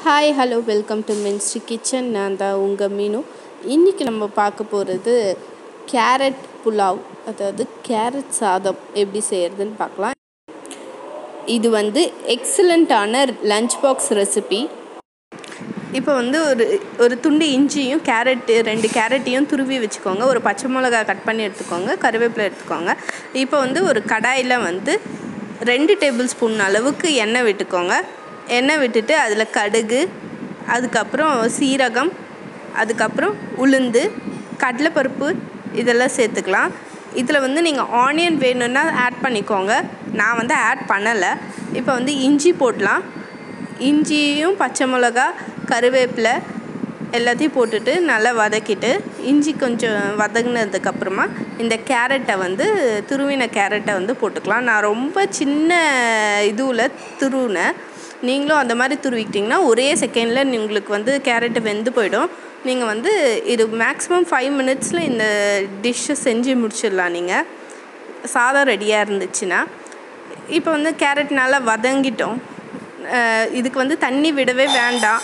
Hi hello welcome to ministry kitchen. நான் தான் உங்கள் மீனு. இன்றைக்கி நம்ம பார்க்க போகிறது கேரட் புலாவ், அதாவது கேரட் சாதம் எப்படி செய்கிறதுன்னு பார்க்கலாம். இது எக்ஸலண்ட்டான லஞ்ச் பாக்ஸ் ரெசிபி. இப்போ ஒரு துண்டு இஞ்சியும் ரெண்டு கேரட்டையும் துருவி வச்சுக்கோங்க. ஒரு பச்சை மிளகாய் கட் பண்ணி எடுத்துக்கோங்க. கருவேப்பிலை எடுத்துக்கோங்க. இப்போ ஒரு கடாயில் 2 டேபிள் ஸ்பூன் அளவுக்கு எண்ணெய் விட்டுக்கோங்க. எண்ணெய் விட்டுட்டு அதில் கடுகு, அதுக்கப்புறம் சீரகம், அதுக்கப்புறம் உளுந்து, கடலைப்பருப்பு இதெல்லாம் சேர்த்துக்கலாம். இதில் நீங்கள் ஆனியன் வேணும்னா ஆட் பண்ணிக்கோங்க. நான் ஆட் பண்ணலை. இப்போ இஞ்சி போடலாம். இஞ்சியும் பச்சை மிளகா, கருவேப்பிலை எல்லாத்தையும் போட்டுட்டு நல்லா வதக்கிட்டு, இஞ்சி கொஞ்சம் வதங்கினதுக்கப்புறமா இந்த கேரட்டை துருவின கேரட்டை போட்டுக்கலாம். நான் ரொம்ப சின்ன இதுவில் துருவினேன். நீங்களும் அந்த மாதிரி துருவிக்கிட்டிங்கன்னா ஒரே செகண்டில் உங்களுக்கு கேரட்டு வெந்து போயிடும். நீங்கள் இது மேக்ஸிமம் 5 மினிட்ஸில் இந்த டிஷ்ஷை செஞ்சு முடிச்சிடலாம். நீங்கள் சாதம் ரெடியாக இருந்துச்சுன்னா. இப்போ கேரட் நல்லா வதங்கிட்டோம். இதுக்கு தண்ணி விடவே வேண்டாம்.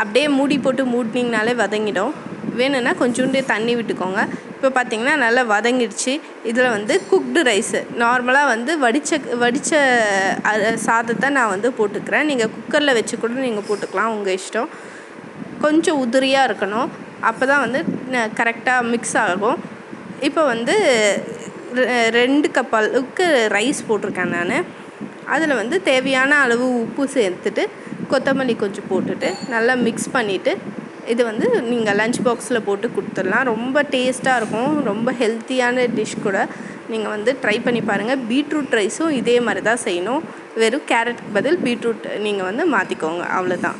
அப்படியே மூடி போட்டு மூடினீங்கனாலே வதங்கிடும். வேணும்னா கொஞ்சோண்டு தண்ணி விட்டுக்கோங்க. இப்போ பார்த்திங்கன்னா நல்லா வதங்கிடுச்சு. இதில் குக்டு ரைஸு நார்மலாக வடித்த சாதத்தை நான் போட்டுக்கிறேன். நீங்கள் குக்கரில் வச்சு கூட நீங்கள் போட்டுக்கலாம், உங்கள் இஷ்டம். கொஞ்சம் உதிரியாக இருக்கணும். அப்போ தான் கரெக்டாக மிக்ஸ் ஆகும். இப்போ 2 கப் அளவுக்கு ரைஸ் போட்டிருக்கேன் நான். அதில் தேவையான அளவு உப்பு சேர்த்துட்டு, கொத்தமல்லி கொஞ்சம் போட்டுட்டு நல்லா மிக்ஸ் பண்ணிவிட்டு, இது நீங்கள் லஞ்ச் பாக்ஸில் போட்டு கொடுத்துடலாம். ரொம்ப டேஸ்ட்டாக இருக்கும். ரொம்ப ஹெல்த்தியான டிஷ் கூட. நீங்கள் ட்ரை பண்ணி பாருங்கள். பீட்ரூட் ரைஸும் இதே மாதிரி தான் செய்யணும். வெறும் கேரட்டுக்கு பதில் பீட்ரூட் நீங்கள் மாற்றிக்கோங்க. அவ்வளோதான்.